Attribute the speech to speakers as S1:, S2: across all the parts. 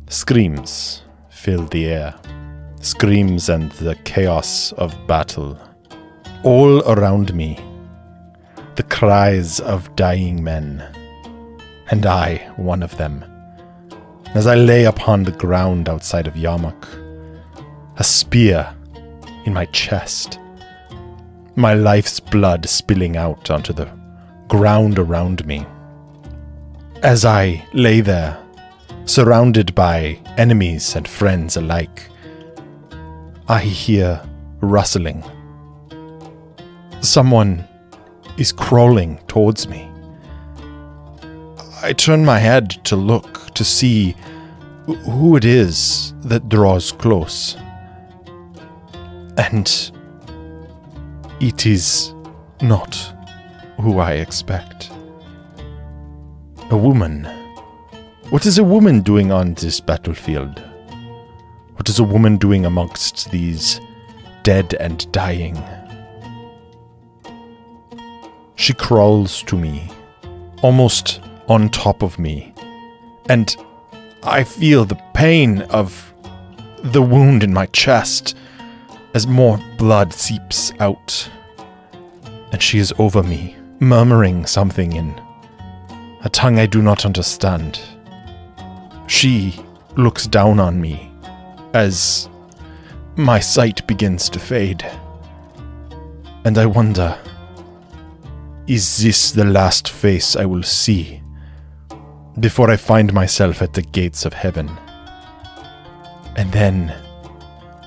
S1: Screams fill the air. Screams and the chaos of battle. All around me, the cries of dying men. And I, one of them. As I lay upon the ground outside of Yarmuk, a spear in my chest, my life's blood spilling out onto the ground around me. As I lay there, surrounded by enemies and friends alike, I hear rustling. Someone is crawling towards me. I turn my head to look to see who it is that draws close. And it is not who I expect. A woman. What is a woman doing on this battlefield? What is a woman doing amongst these dead and dying? She crawls to me, almost on top of me, and I feel the pain of the wound in my chest as more blood seeps out. And she is over me, murmuring something in a tongue I do not understand. She looks down on me as my sight begins to fade. And I wonder, is this the last face I will see before I find myself at the gates of heaven? And then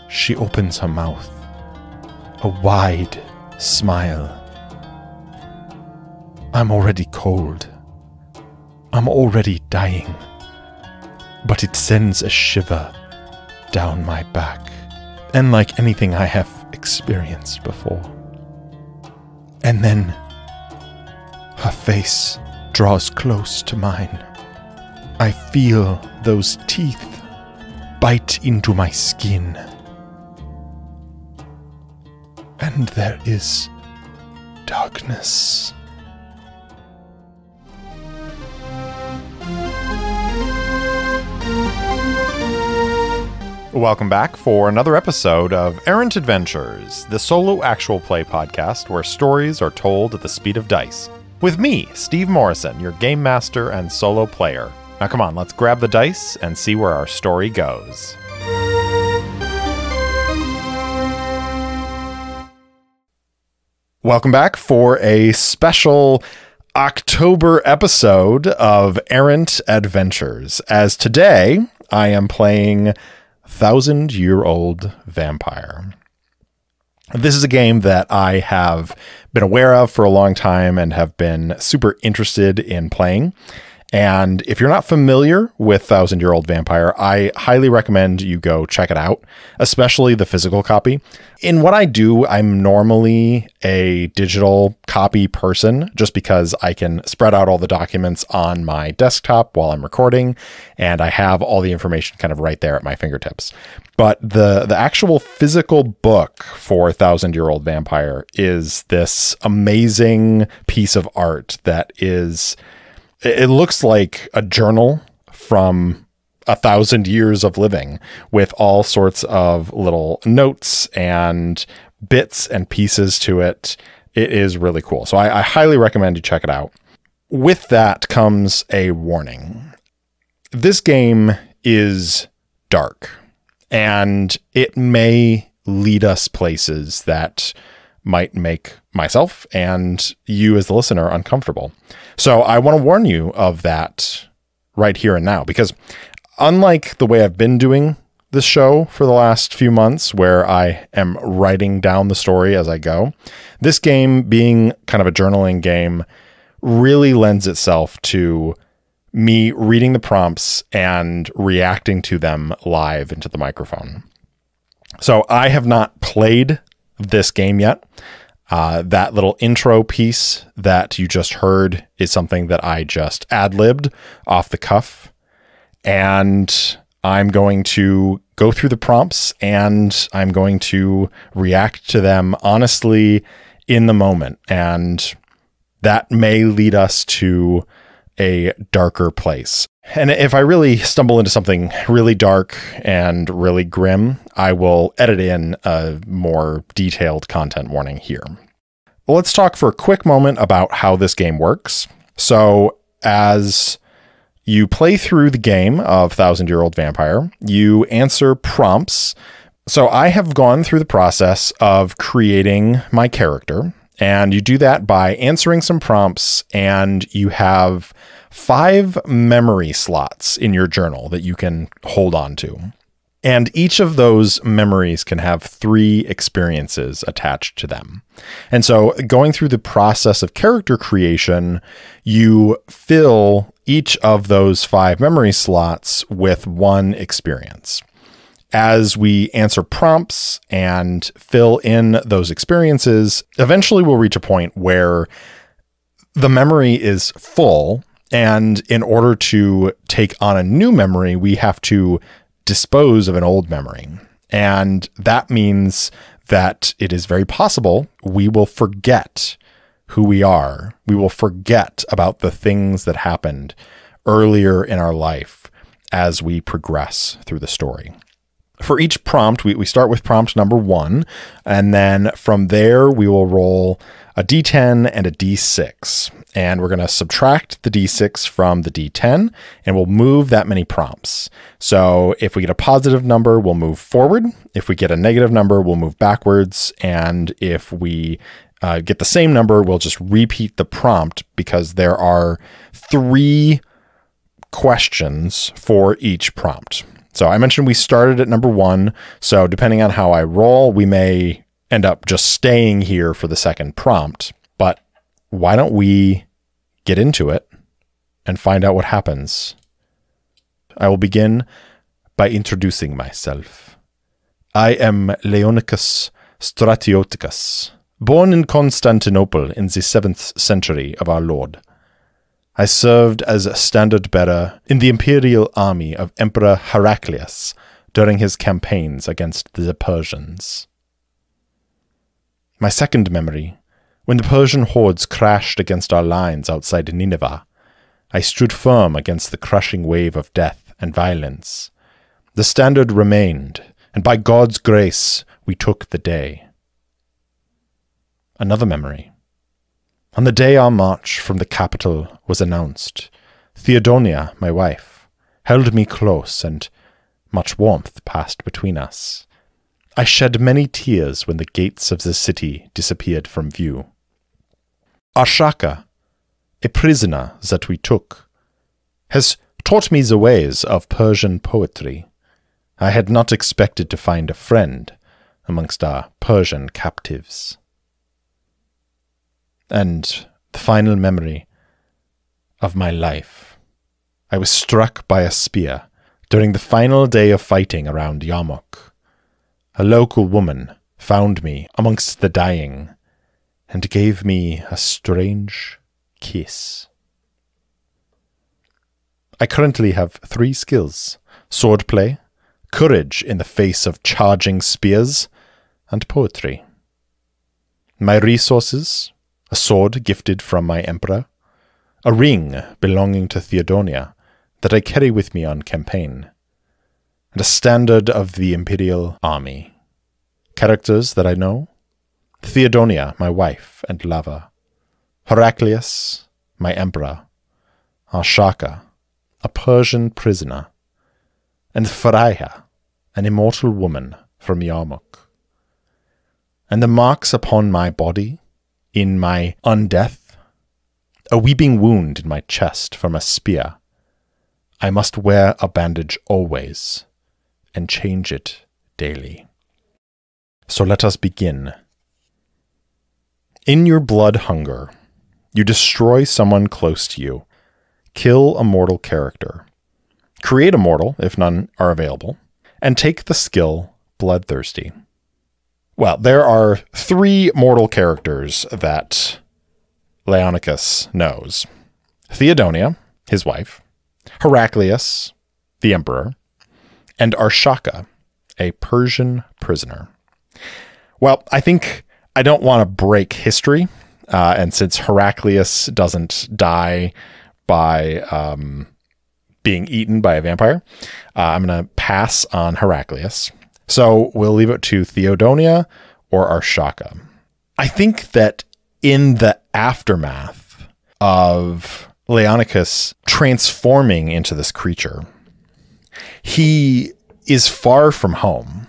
S1: she opens her mouth, a wide smile. I'm already cold. I'm already dying. But it sends a shiver down my back, unlike anything I have experienced before. And then her face draws close to mine. I feel those teeth bite into my skin. And there is darkness. Welcome back for another episode of Errant Adventures, the solo actual play podcast where stories are told at the speed of dice. With me, Steve Morrison, your game master and solo player. Now come on, let's grab the dice and see where our story goes. Welcome back for a special October episode of Errant Adventures, as today I am playing 1,000-Year-Old Vampire. This is a game that I have been aware of for a long time and have been super interested in playing. And if you're not familiar with 1,000-Year-Old Vampire, I highly recommend you go check it out, especially the physical copy. In what I do, I'm normally a digital copy person just because I can spread out all the documents on my desktop while I'm recording, and I have all the information kind of right there at my fingertips. But the actual physical book for 1,000-Year-Old Vampire is this amazing piece of art that is... It looks like a journal from 1,000 years of living with all sorts of little notes and bits and pieces to it. It is really cool. So I highly recommend you check it out. With that comes a warning. This game is dark, and it may lead us places that might make myself and you as the listener uncomfortable. So I want to warn you of that right here and now, because unlike the way I've been doing this show for the last few months, where I am writing down the story as I go, this game, being kind of a journaling game, really lends itself to me reading the prompts and reacting to them live into the microphone. So I have not played this game yet. That little intro piece that you just heard is something that I just ad-libbed off the cuff. And I'm going to go through the prompts and I'm going to react to them honestly in the moment. And that may lead us to a darker place. And if I really stumble into something really dark and really grim, I will edit in a more detailed content warning here. Let's talk for a quick moment about how this game works. So as you play through the game of Thousand-Year-Old Vampire, you answer prompts. So I have gone through the process of creating my character, and you do that by answering some prompts, and you have 5 memory slots in your journal that you can hold on to. And each of those memories can have 3 experiences attached to them. And so going through the process of character creation, you fill each of those 5 memory slots with 1 experience. As we answer prompts and fill in those experiences, eventually we'll reach a point where the memory is full. And in order to take on a new memory, we have to dispose of an old memory. And that means that it is very possible we will forget who we are. We will forget about the things that happened earlier in our life as we progress through the story. For each prompt, we start with prompt number 1, and then from there we will roll a D10 and a D6. And we're going to subtract the D6 from the D10, and we'll move that many prompts. So if we get a positive number, we'll move forward. If we get a negative number, we'll move backwards. And if we get the same number, we'll just repeat the prompt, because there are 3 questions for each prompt. So I mentioned we started at number 1. So depending on how I roll, we may end up just staying here for the second prompt. But why don't we get into it and find out what happens? I will begin by introducing myself. I am Laonicus Stratioticus, born in Constantinople in the 7th century of our Lord. I served as a standard bearer in the imperial army of Emperor Heraclius during his campaigns against the Persians. My second memory: when the Persian hordes crashed against our lines outside Nineveh, I stood firm against the crushing wave of death and violence. The standard remained, and by God's grace, we took the day. Another memory: on the day our march from the capital was announced, Theodonia, my wife, held me close, and much warmth passed between us. I shed many tears when the gates of the city disappeared from view. Arshaka, a prisoner that we took, has taught me the ways of Persian poetry. I had not expected to find a friend amongst our Persian captives. And the final memory of my life: I was struck by a spear during the final day of fighting around Yarmouk. A local woman found me amongst the dying and gave me a strange kiss. I currently have 3 skills: swordplay, courage in the face of charging spears, and poetry. My resources: a sword gifted from my emperor, a ring belonging to Theodonia that I carry with me on campaign, and a standard of the imperial army. Characters that I know: Theodonia, my wife and lover; Heraclius, my emperor; Arshaka, a Persian prisoner; and Freya, an immortal woman from Yarmouk. And the marks upon my body, in my undeath: a weeping wound in my chest from a spear. I must wear a bandage always, and change it daily. So let us begin. In your blood hunger, you destroy someone close to you, kill a mortal character, create a mortal if none are available, and take the skill Bloodthirsty. Well, there are 3 mortal characters that Laonicus knows: Theodonia, his wife; Heraclius, the emperor; and Arshaka, a Persian prisoner. Well, I think I don't want to break history, and since Heraclius doesn't die by being eaten by a vampire. I'm going to pass on Heraclius. So we'll leave it to Theodonia or Arshaka. I think that in the aftermath of Laonicus transforming into this creature, he is far from home.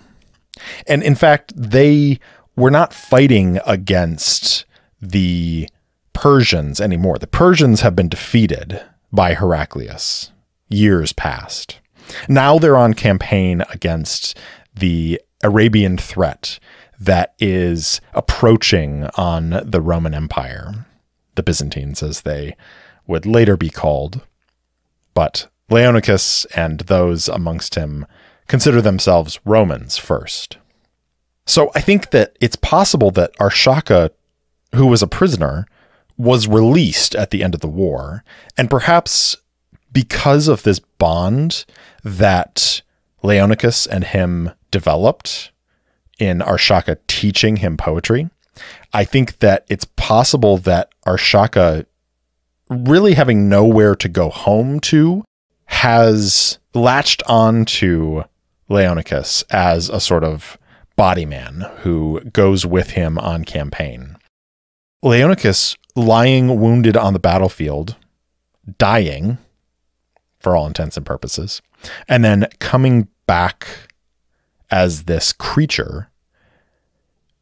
S1: And in fact, they were not fighting against the Persians anymore. The Persians have been defeated by Heraclius years past. Now they're on campaign against the Arabian threat that is approaching on the Roman Empire, the Byzantines, as they would later be called. But Laonicus and those amongst him consider themselves Romans first. So I think that it's possible that Arshaka, who was a prisoner, was released at the end of the war. And perhaps because of this bond that Laonicus and him developed in Arshaka teaching him poetry, I think that it's possible that Arshaka, really having nowhere to go home to, has latched on to Laonicus as a sort of body man who goes with him on campaign. Laonicus, lying wounded on the battlefield, dying for all intents and purposes, and then coming back as this creature,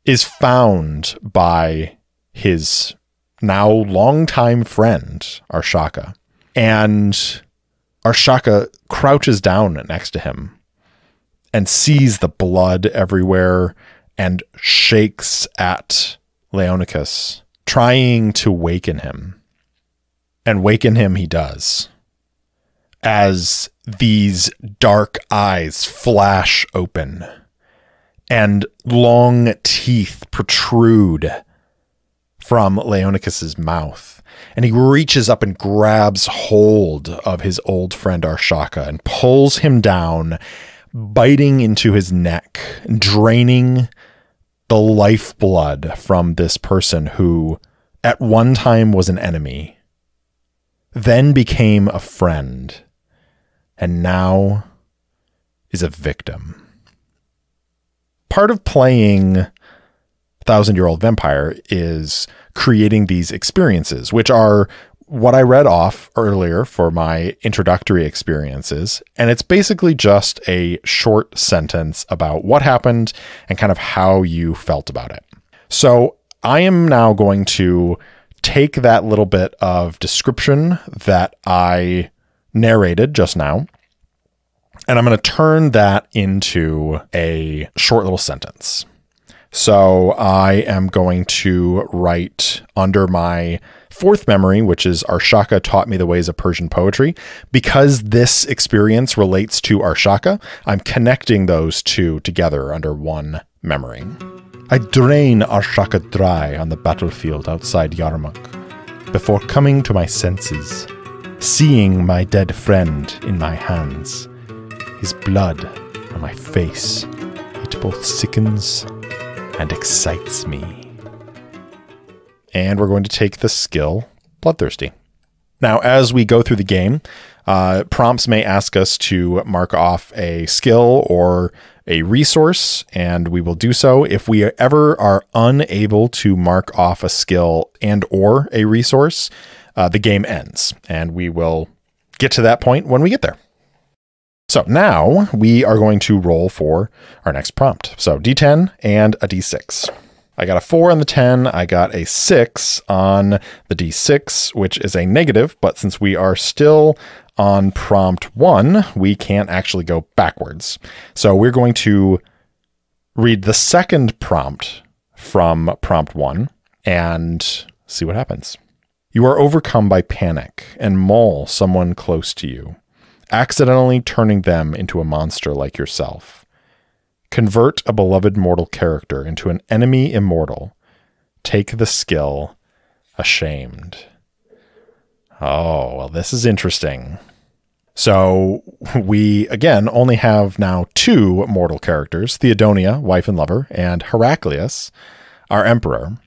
S1: is found by his now longtime friend, Arshaka. And Arshaka crouches down next to him and sees the blood everywhere and shakes at Laonicus, trying to waken him. And waken him he does, as these dark eyes flash open and long teeth protrude from Laonicus's mouth. And he reaches up and grabs hold of his old friend Arshaka and pulls him down, biting into his neck, draining the lifeblood from this person who at one time was an enemy, then became a friend, and now is a victim. Part of playing Thousand-Year-Old Vampire is creating these experiences, which are what I read off earlier for my introductory experiences. And it's basically just a short sentence about what happened and kind of how you felt about it. So I am now going to take that little bit of description that I narrated just now, and I'm going to turn that into a short little sentence. So I am going to write under my fourth memory, which is Arshaka taught me the ways of Persian poetry. Because this experience relates to Arshaka, I'm connecting those two together under one memory. I drain Arshaka dry on the battlefield outside Yarmouk before coming to my senses, seeing my dead friend in my hands, his blood on my face. It both sickens and excites me. And we're going to take the skill Bloodthirsty. Now, as we go through the game, prompts may ask us to mark off a skill or a resource, and we will do so. If we ever are unable to mark off a skill and or a resource, the game ends, and we will get to that point when we get there. So now we are going to roll for our next prompt. So D10 and a D6. I got a 4 on the 10. I got a 6 on the D6, which is a negative, but since we are still on prompt 1, we can't actually go backwards. So we're going to read the second prompt from prompt 1 and see what happens. You are overcome by panic and maul someone close to you, accidentally turning them into a monster like yourself. Convert a beloved mortal character into an enemy immortal. Take the skill Ashamed. Oh, well, this is interesting. So we, again, only have now 2 mortal characters, Theodonia, wife and lover, and Heraclius, our emperor.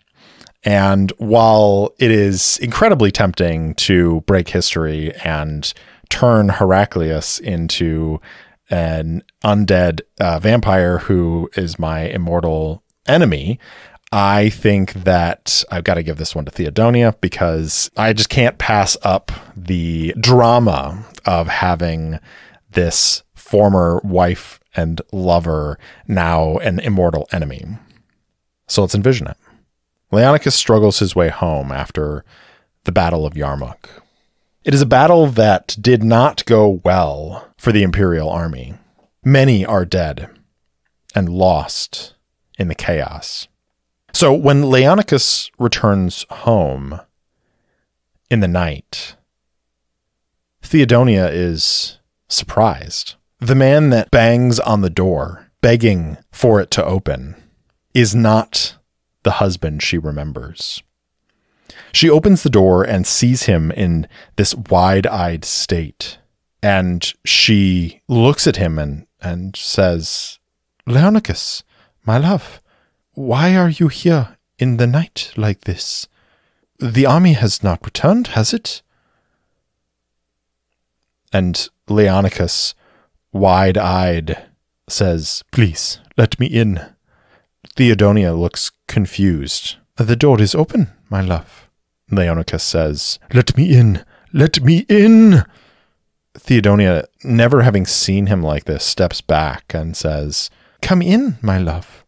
S1: And while it is incredibly tempting to break history and turn Heraclius into an undead vampire who is my immortal enemy, I think that I've got to give this one to Theodonia, because I just can't pass up the drama of having this former wife and lover now an immortal enemy. So let's envision it. Laonicus struggles his way home after the Battle of Yarmouk. It is a battle that did not go well for the Imperial army. Many are dead and lost in the chaos. So when Laonicus returns home in the night, Theodonia is surprised. The man that bangs on the door, begging for it to open, is not the husband she remembers. She opens the door and sees him in this wide-eyed state, and she looks at him and says, "Laonicus, my love, why are you here in the night like this? The army has not returned, has it?" And Laonicus, wide-eyed, says, "Please, let me in." Theodonia looks confused. "The door is open, my love." Laonicus says, "Let me in, let me in." Theodonia, never having seen him like this, steps back and says, "Come in, my love."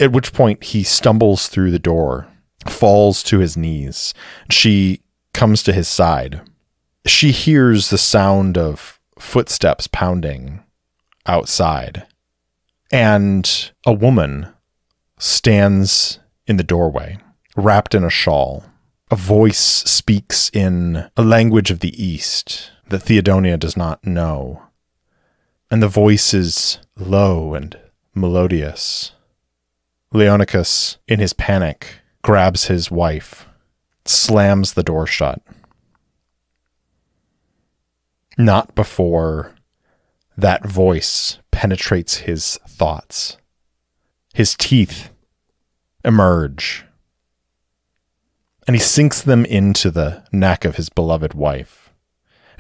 S1: At which point he stumbles through the door, falls to his knees. She comes to his side. She hears the sound of footsteps pounding outside, and a woman stands in the doorway, wrapped in a shawl. A voice speaks in a language of the East that Theodonia does not know, and the voice is low and melodious. Laonicus, in his panic, grabs his wife, slams the door shut. Not before that voice penetrates his thoughts. His teeth emerge, and he sinks them into the neck of his beloved wife,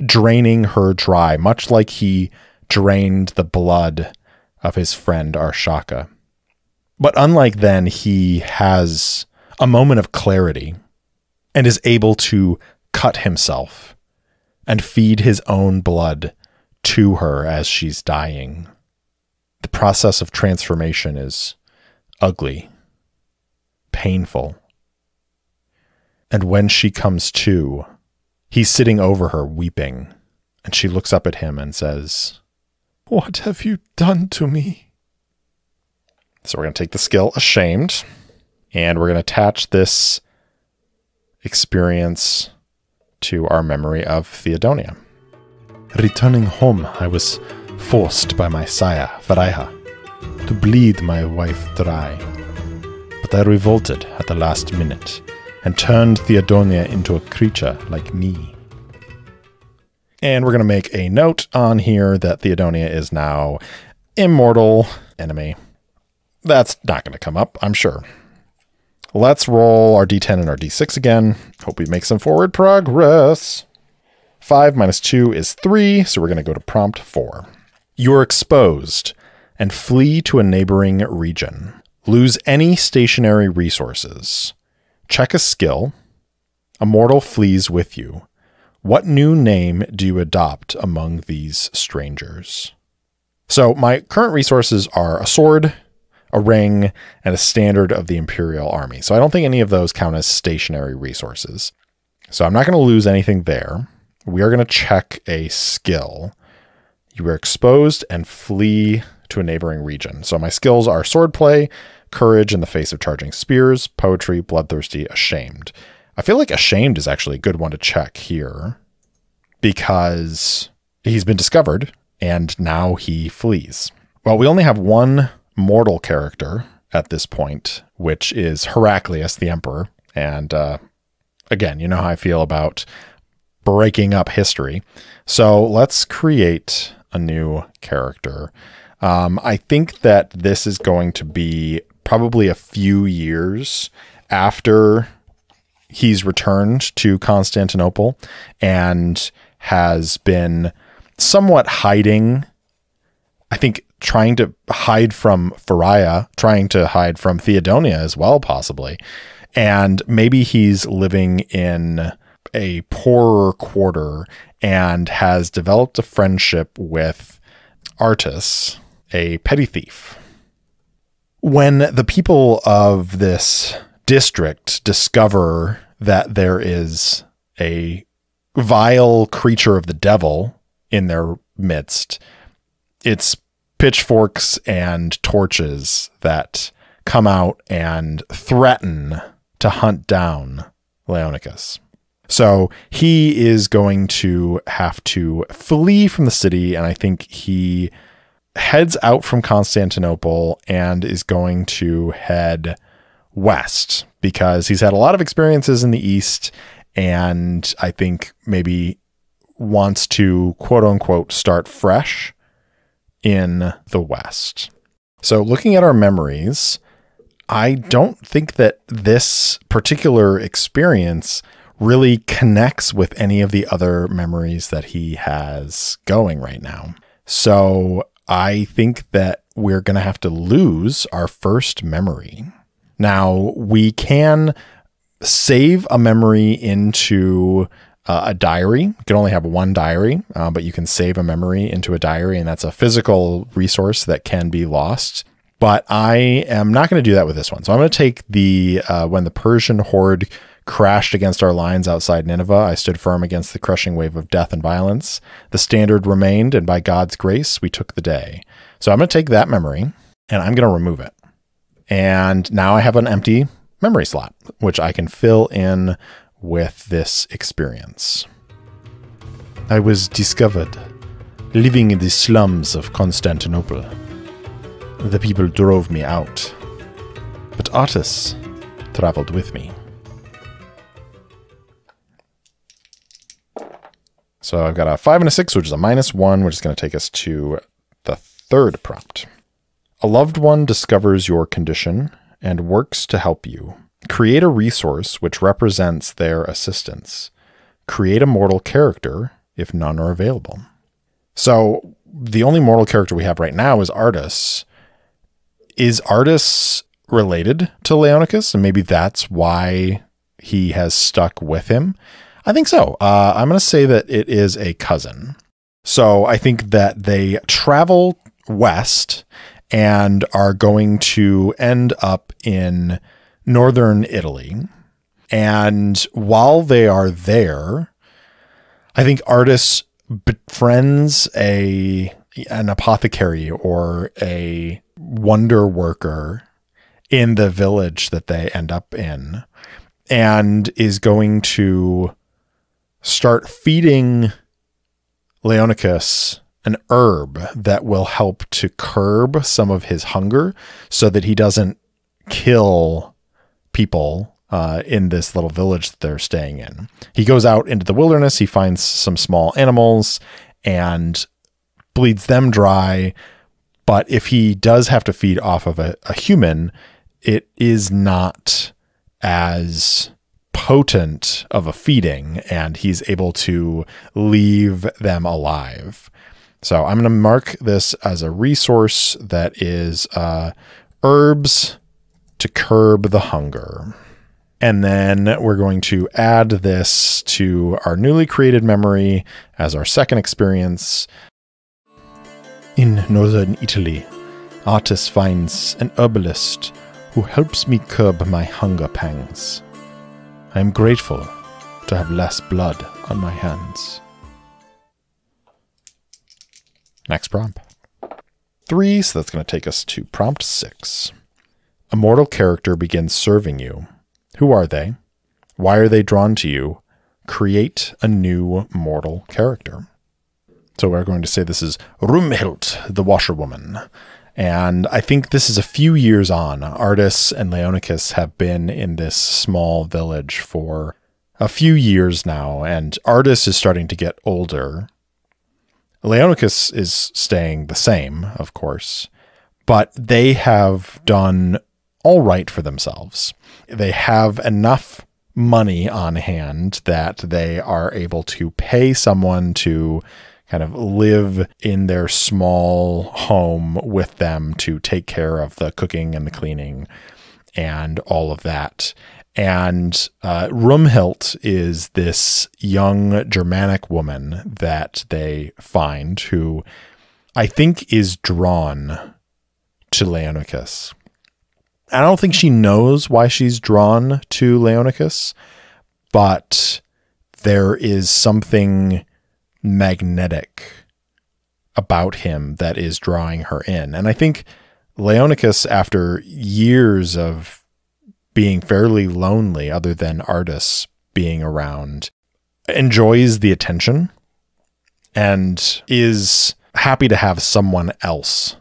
S1: draining her dry, much like he drained the blood of his friend Arshaka. But unlike then, he has a moment of clarity and is able to cut himself and feed his own blood to her as she's dying. The process of transformation is ugly, painful. And when she comes to, he's sitting over her weeping, and she looks up at him and says, "What have you done to me?" So we're going to take the skill Ashamed, and we're going to attach this experience to our memory of Theodonia. "Returning home, I was forced by my sire, Varaiha, to bleed my wife dry. But I revolted at the last minute and turned Theodonia into a creature like me." And we're going to make a note on here that Theodonia is now immortal enemy. That's not going to come up, I'm sure. Let's roll our d10 and our d6 again. Hope we make some forward progress. 5 minus 2 is 3, so we're going to go to prompt 4. You are exposed and flee to a neighboring region. Lose any stationary resources. Check a skill. A mortal flees with you. What new name do you adopt among these strangers? So my current resources are a sword, a ring, and a standard of the Imperial Army. So I don't think any of those count as stationary resources. So I'm not going to lose anything there. We are going to check a skill. You are exposed and flee to a neighboring region. So my skills are swordplay, courage in the face of charging spears, poetry, bloodthirsty, ashamed. I feel like ashamed is actually a good one to check here because he's been discovered and now he flees. Well, we only have one mortal character at this point, which is Heraclius, the Emperor. And again, you know how I feel about breaking up history. So let's create a new character. I think that this is going to be probably a few years after he's returned to Constantinople and has been somewhat hiding, I think trying to hide from Faria, trying to hide from Theodonia as well, possibly. And maybe he's living in a poorer quarter and has developed a friendship with Artus, a petty thief. When the people of this district discover that there is a vile creature of the devil in their midst, it's pitchforks and torches that come out and threaten to hunt down Laonicus. So he is going to have to flee from the city, and I think he heads out from Constantinople and is going to head west because he's had a lot of experiences in the east, and I think maybe wants to quote unquote start fresh in the west. So looking at our memories, I don't think that this particular experience really connects with any of the other memories that he has going right now. So I think that we're going to have to lose our first memory. Now, we can save a memory into a diary. You can only have one diary, but you can save a memory into a diary, and that's a physical resource that can be lost. But I am not going to do that with this one. So I'm going to take the when the Persian horde crashed against our lines outside Nineveh, I stood firm against the crushing wave of death and violence. The standard remained, and by God's grace, we took the day. So I'm going to take that memory, and I'm going to remove it. And now I have an empty memory slot, which I can fill in with this experience. I was discovered living in the slums of Constantinople. The people drove me out, but Artus traveled with me. So I've got a 5 and a 6, which is a -1, which is going to take us to the third prompt. A loved one discovers your condition and works to help you. Create a resource which represents their assistance. Create a mortal character if none are available. So the only mortal character we have right now is Artus. Is Artus related to Laonicus? And maybe that's why he has stuck with him. I think so. I'm going to say that it is a cousin. So I think that they travel west and are going to end up in northern Italy. And while they are there, I think Artus befriends an apothecary or a wonder worker in the village that they end up in, and is going to start feeding Laonicus an herb that will help to curb some of his hunger so that he doesn't kill people in this little village that they're staying in. He goes out into the wilderness, he finds some small animals and bleeds them dry. But if he does have to feed off of a human, it is not as potent of a feeding, and he's able to leave them alive. So I'm going to mark this as a resource that is herbs to curb the hunger. And then we're going to add this to our newly created memory as our second experience. In northern Italy, Artus finds an herbalist who helps me curb my hunger pangs. I am grateful to have less blood on my hands. Next prompt. 3, so that's going to take us to prompt 6. A mortal character begins serving you. Who are they? Why are they drawn to you? Create a new mortal character. So we're going to say this is Rumhild, the washerwoman. And I think this is a few years on. Artus and Laonicus have been in this small village for a few years now, and Artus is starting to get older. Laonicus is staying the same, of course, but they have done all right for themselves. They have enough money on hand that they are able to pay someone to kind of live in their small home with them to take care of the cooking and the cleaning and all of that. And Rumhilt is this young Germanic woman that they find who I think is drawn to Laonicus. I don't think she knows why she's drawn to Laonicus, but there is something magnetic about him that is drawing her in. And I think Laonicus, after years of being fairly lonely, other than Artus being around, enjoys the attention and is happy to have someone else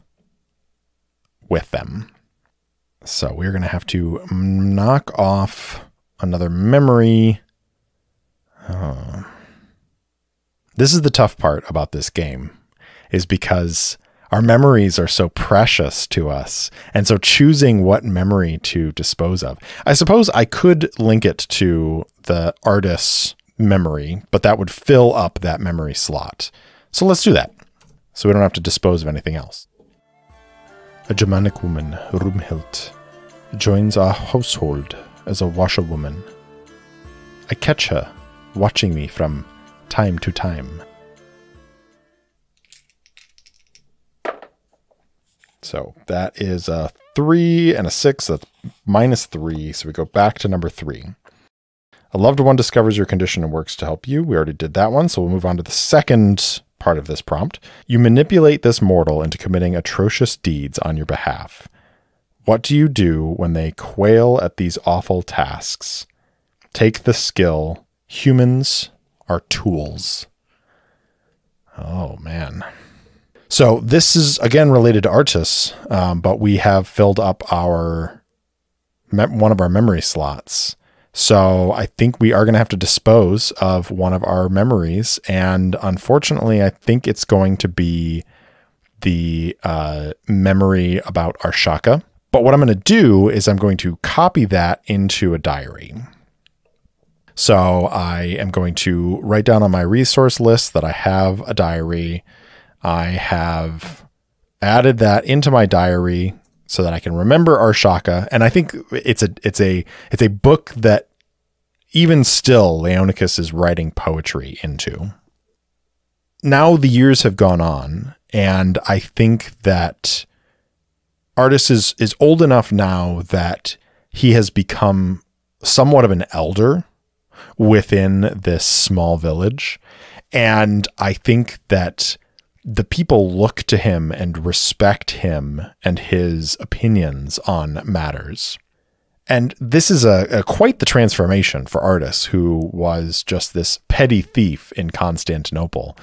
S1: with them. So we're going to have to knock off another memory. This is the tough part about this game, is because our memories are so precious to us. And so choosing what memory to dispose of. I suppose I could link it to the Artus memory, but that would fill up that memory slot. So let's do that, so we don't have to dispose of anything else. A Germanic woman, Rumhilt, joins our household as a washerwoman. I catch her watching me from time to time. So that is a 3 and a 6. That's -3. So we go back to number 3. A loved one discovers your condition and works to help you. We already did that one. So we'll move on to the second part of this prompt. You manipulate this mortal into committing atrocious deeds on your behalf. What do you do when they quail at these awful tasks? Take the skill. Humans are tools. Oh, man. So this is, again, related to Artus, but we have filled up one of our memory slots. So I think we are going to have to dispose of one of our memories. And unfortunately, I think it's going to be the memory about Arshaka. But what I'm going to do is I'm going to copy that into a diary. So I am going to write down on my resource list that I have a diary. I have added that into my diary so that I can remember Arshaka. And I think it's a book that even still Laonicus is writing poetry into. Now the years have gone on, and I think that Artus is old enough now that he has become somewhat of an elder within this small village. And I think that the people look to him and respect him and his opinions on matters. And this is quite the transformation for Artus, who was just this petty thief in Constantinople.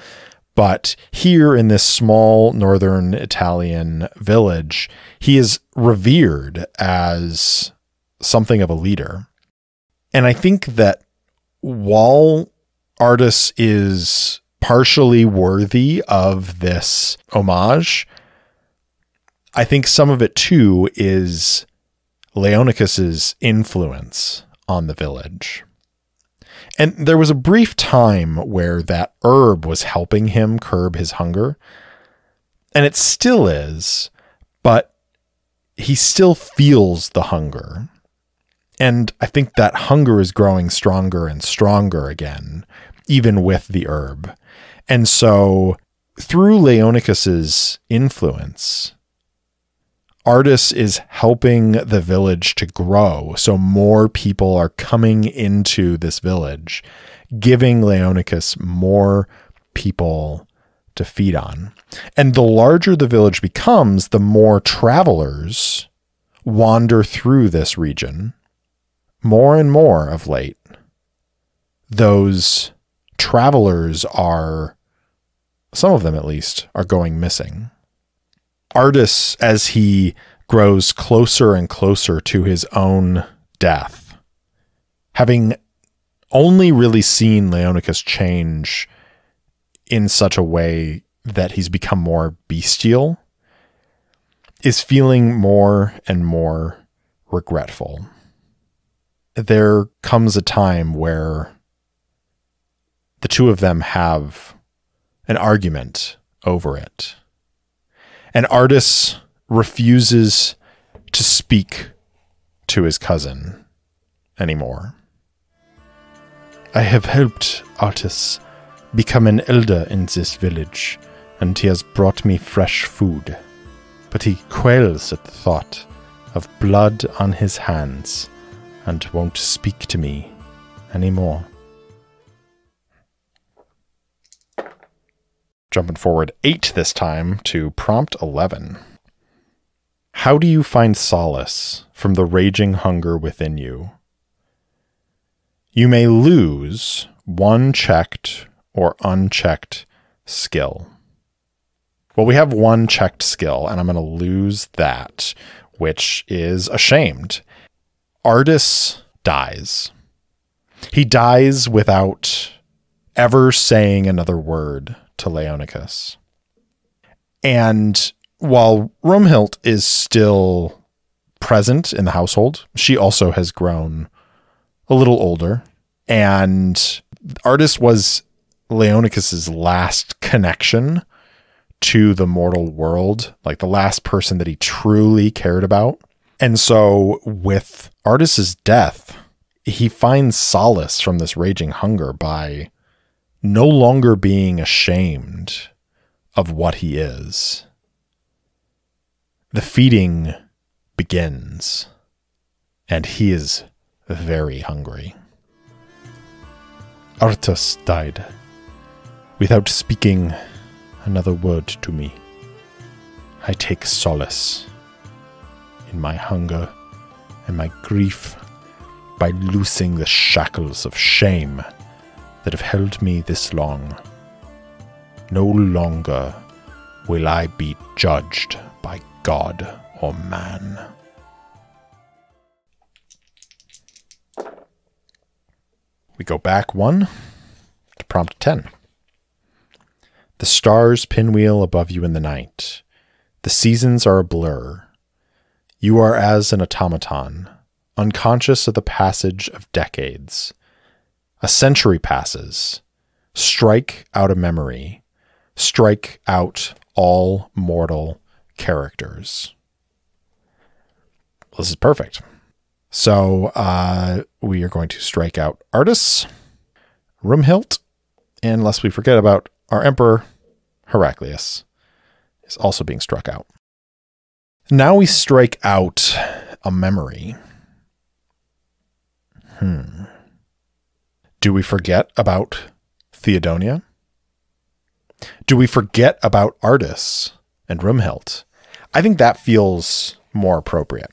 S1: But here in this small northern Italian village, he is revered as something of a leader. And I think that while Artus is partially worthy of this homage, I think some of it too is Laonicus's influence on the village. And there was a brief time where that herb was helping him curb his hunger. And it still is, but he still feels the hunger. And I think that hunger is growing stronger and stronger again, even with the herb. And so through Laonicus's influence, Artus is helping the village to grow. So more people are coming into this village, giving Laonicus more people to feed on. And the larger the village becomes, the more travelers wander through this region. More and more of late, those travelers are, some of them at least, are going missing. Artus, as he grows closer and closer to his own death, having only really seen Laonicus change in such a way that he's become more bestial, is feeling more and more regretful. there comes a time where the two of them have an argument over it. And Artus refuses to speak to his cousin anymore. I have helped Artus become an elder in this village, and he has brought me fresh food. But he quails at the thought of blood on his hands and won't speak to me anymore. Jumping forward 8 this time to prompt 11. How do you find solace from the raging hunger within you? You may lose 1 checked or unchecked skill. Well, we have 1 checked skill, and I'm going to lose that, which is ashamed. Artus dies. He dies without ever saying another word to Laonicus. And while Rumhild is still present in the household, she also has grown a little older. And Artus was Laonicus's last connection to the mortal world, like the last person that he truly cared about. And so with Artus's death, he finds solace from this raging hunger by no longer being ashamed of what he is. The feeding begins, and he is very hungry. Artus died without speaking another word to me. I take solace in my hunger and my grief by loosing the shackles of shame that have held me this long. No longer will I be judged by God or man. We go back 1 to prompt 10. The stars pinwheel above you in the night. The seasons are a blur. You are as an automaton, unconscious of the passage of decades. A century passes. Strike out a memory. Strike out all mortal characters. This is perfect. So we are going to strike out Artus, Rumhild, and lest we forget about our Emperor Heraclius is also being struck out. Now we strike out a memory. Do we forget about Theodonia? Do we forget about Artus and Rumhild? I think that feels more appropriate.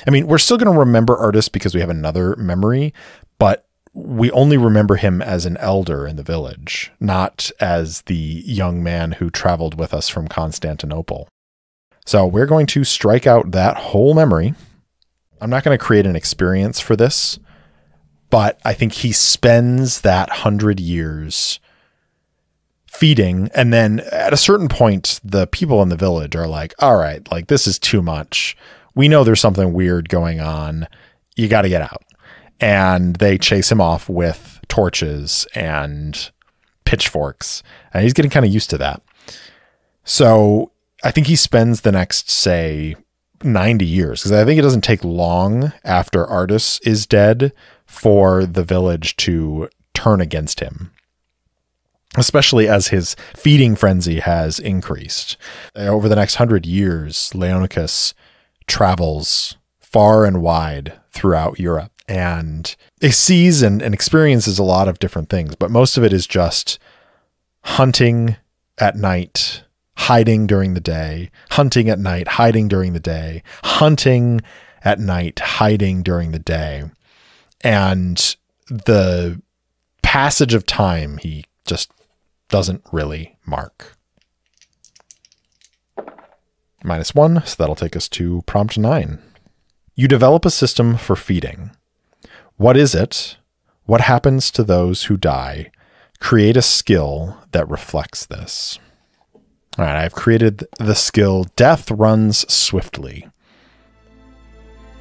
S1: I mean, we're still going to remember Artus because we have another memory, but we only remember him as an elder in the village, not as the young man who traveled with us from Constantinople. So we're going to strike out that whole memory. I'm not going to create an experience for this, but I think he spends that 100 years feeding. And then at a certain point, the people in the village are like, all right, like this is too much. We know there's something weird going on. You got to get out. And they chase him off with torches and pitchforks. And he's getting kind of used to that. So I think he spends the next, say, 90 years, because I think it doesn't take long after Artus is dead for the village to turn against him, especially as his feeding frenzy has increased. Over the next 100 years, Laonicus travels far and wide throughout Europe, and he sees and experiences a lot of different things, but most of it is just hunting at night, hiding during the day, hunting at night, hiding during the day, hunting at night, hiding during the day. And the passage of time, he just doesn't really mark. -1, so that'll take us to prompt 9. You develop a system for feeding. What is it? What happens to those who die? Create a skill that reflects this. All right, I've created the skill Death Runs Swiftly.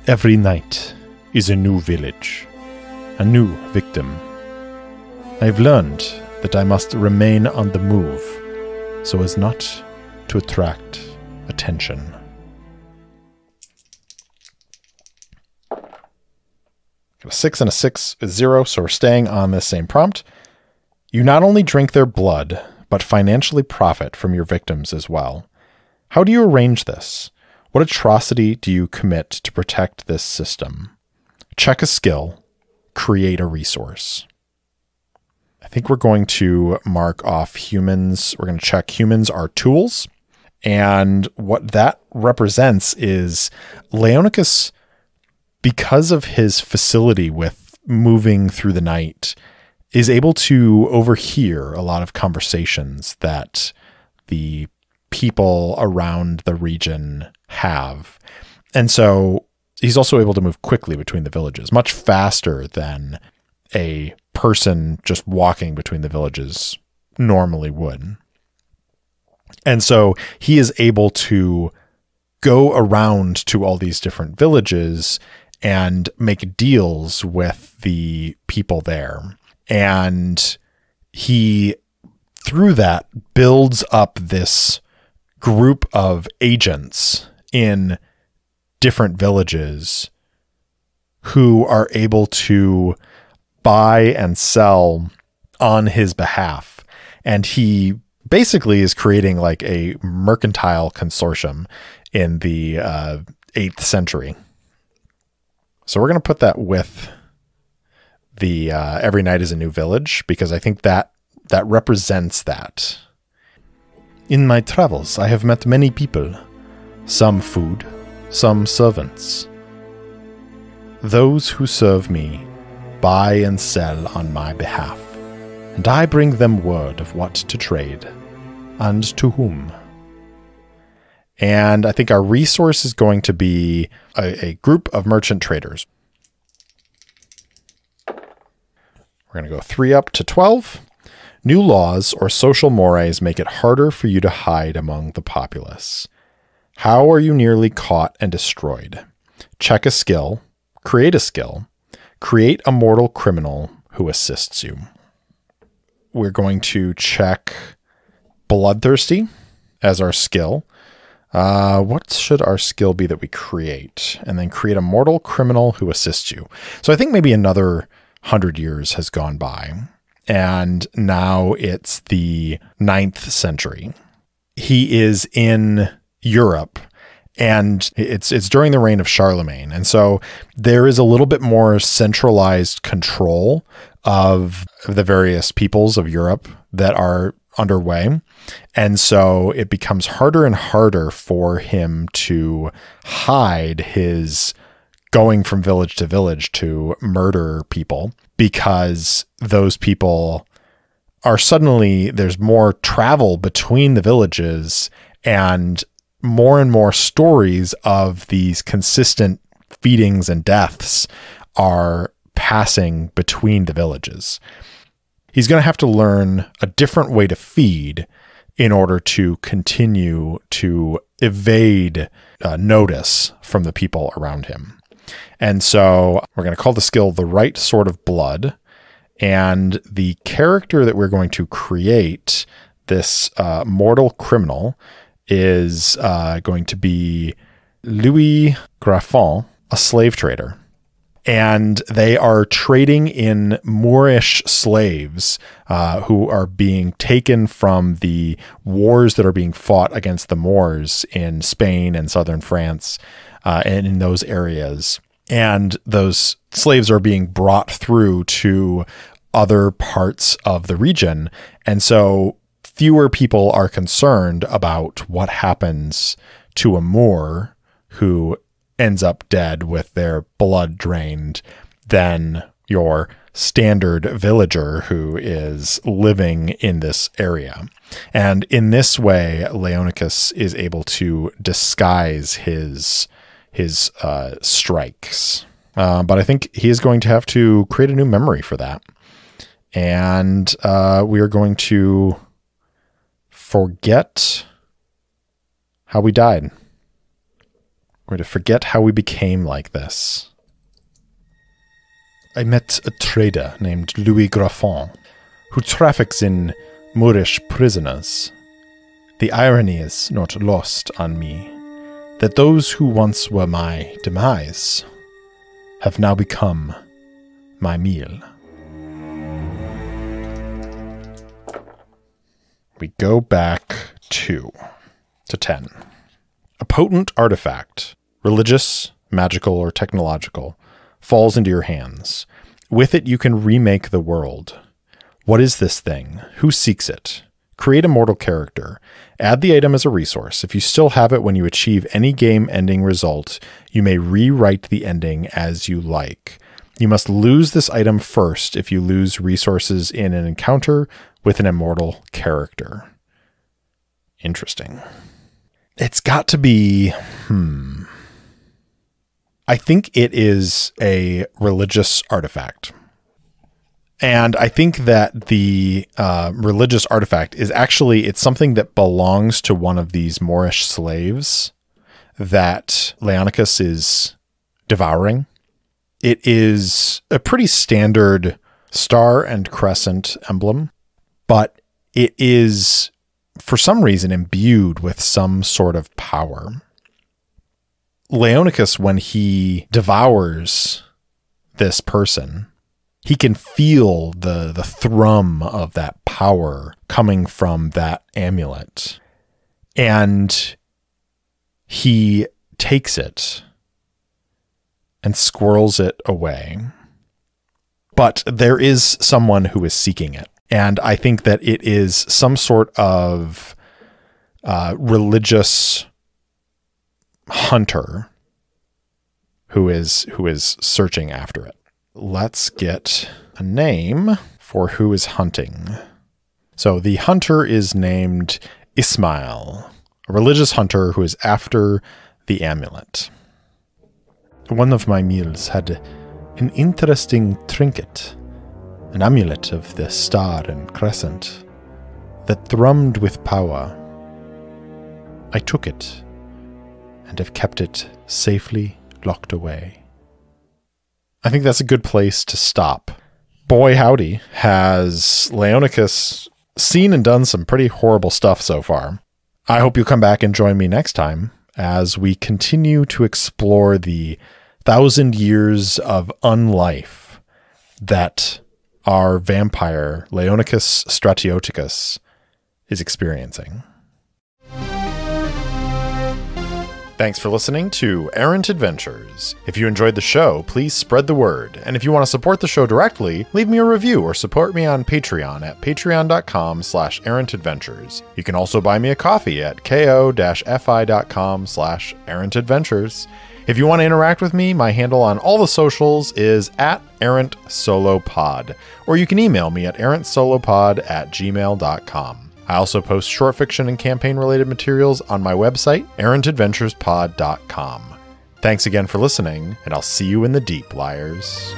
S1: Every night is a new village. a new victim. I've learned that I must remain on the move so as not to attract attention. Got a 6 and a 6 is 0, so we're staying on this same prompt. You not only drink their blood, but financially profit from your victims as well. How do you arrange this? What atrocity do you commit to protect this system? Check a skill, create a resource. I think we're going to mark off humans. We're going to check humans are tools. And what that represents is Laonicus, because of his facility with moving through the night, is able to overhear a lot of conversations that the people around the region have. And so he's also able to move quickly between the villages, much faster than a person just walking between the villages normally would. And so he is able to go around to all these different villages and make deals with the people there. And he, through that, builds up this group of agents in different villages who are able to buy and sell on his behalf. And he basically is creating like a mercantile consortium in the 8th century. So we're going to put that with the every night is a new village, because I think that represents that. In my travels, I have met many people, some food, some servants. Those who serve me buy and sell on my behalf, and I bring them word of what to trade, and to whom. And I think our resource is going to be a group of merchant traders. We're going to go 3 up to 12. New laws or social mores make it harder for you to hide among the populace. How are you nearly caught and destroyed? Check a skill, create a mortal criminal who assists you. We're going to check bloodthirsty as our skill. What should our skill be that we create? And then create a mortal criminal who assists you. So I think maybe another 100 years has gone by, and now it's the 9th century. He is in Europe, and it's during the reign of Charlemagne. And so there is a little bit more centralized control of the various peoples of Europe that are underway. And so it becomes harder and harder for him to hide his going from village to village to murder people, because those people are suddenly, there's more travel between the villages and more stories of these consistent feedings and deaths are passing between the villages. He's going to have to learn a different way to feed in order to continue to evade notice from the people around him. And so we're going to call the skill the right sort of blood. And the character that we're going to create, this mortal criminal, is going to be Louis Graffon, a slave trader. And they are trading in Moorish slaves who are being taken from the wars that are being fought against the Moors in Spain and southern France and in those areas. And those slaves are being brought through to other parts of the region. And so fewer people are concerned about what happens to a Moor who ends up dead with their blood drained than your standard villager who is living in this area. And in this way, Laonicus is able to disguise his strikes. But I think he is going to have to create a new memory for that. And we are going to forget how we died. We're going to forget how we became like this. I met a trader named Louis Graffon, who traffics in Moorish prisoners. The irony is not lost on me, that those who once were my demise have now become my meal. We go back 2 to 10. A potent artifact, religious, magical, or technological, falls into your hands. With it, you can remake the world. What is this thing? Who seeks it? Create a mortal character. Add the item as a resource. If you still have it when you achieve any game-ending result, you may rewrite the ending as you like. You must lose this item first if you lose resources in an encounter with an immortal character. Interesting. It's got to be... I think it is a religious artifact. And I think that the religious artifact is actually, it's something that belongs to one of these Moorish slaves that Laonicus is devouring. It is a pretty standard star and crescent emblem, but it is, for some reason, imbued with some sort of power. Laonicus, when he devours this person, he can feel the thrum of that power coming from that amulet. And he takes it and squirrels it away. But there is someone who is seeking it. And I think that it is some sort of religious hunter who is searching after it. Let's get a name for who is hunting. So the hunter is named Ismail, a religious hunter who is after the amulet. One of my meals had an interesting trinket, an amulet of the star and crescent that thrummed with power. I took it and have kept it safely locked away. I think that's a good place to stop. Boy howdy, has Laonicus seen and done some pretty horrible stuff so far. I hope you'll come back and join me next time as we continue to explore the 1,000 years of unlife that our vampire Laonicus Stratioticus is experiencing. Thanks for listening to Errant Adventures. If you enjoyed the show, please spread the word. And if you want to support the show directly, leave me a review or support me on Patreon at patreon.com/errantadventures. You can also buy me a coffee at ko-fi.com/errantadventures. If you want to interact with me, my handle on all the socials is @errantsolopod, or you can email me at errantsolopod@gmail.com. I also post short fiction and campaign-related materials on my website, errantadventurespod.com. Thanks again for listening, and I'll see you in the deep, liars.